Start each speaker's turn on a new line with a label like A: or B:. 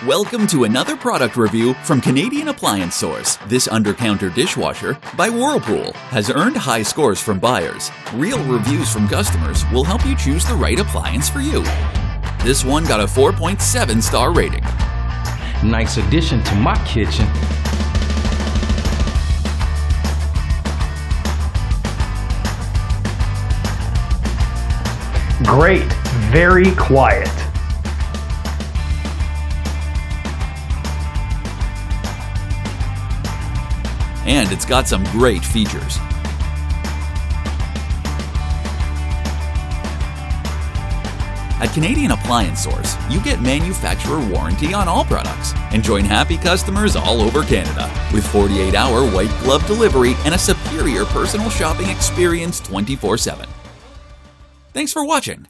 A: Welcome to another product review from Canadian Appliance Source. This Undercounter Dishwasher by Whirlpool has earned high scores from buyers. Real reviews from customers will help you choose the right appliance for you. This one got a 4.7-star rating.
B: Nice addition to my kitchen.
C: Great, very quiet.
A: And it's got some great features. At Canadian Appliance Source, you get manufacturer warranty on all products and join happy customers all over Canada with 48-hour white glove delivery and a superior personal shopping experience 24/7. Thanks for watching.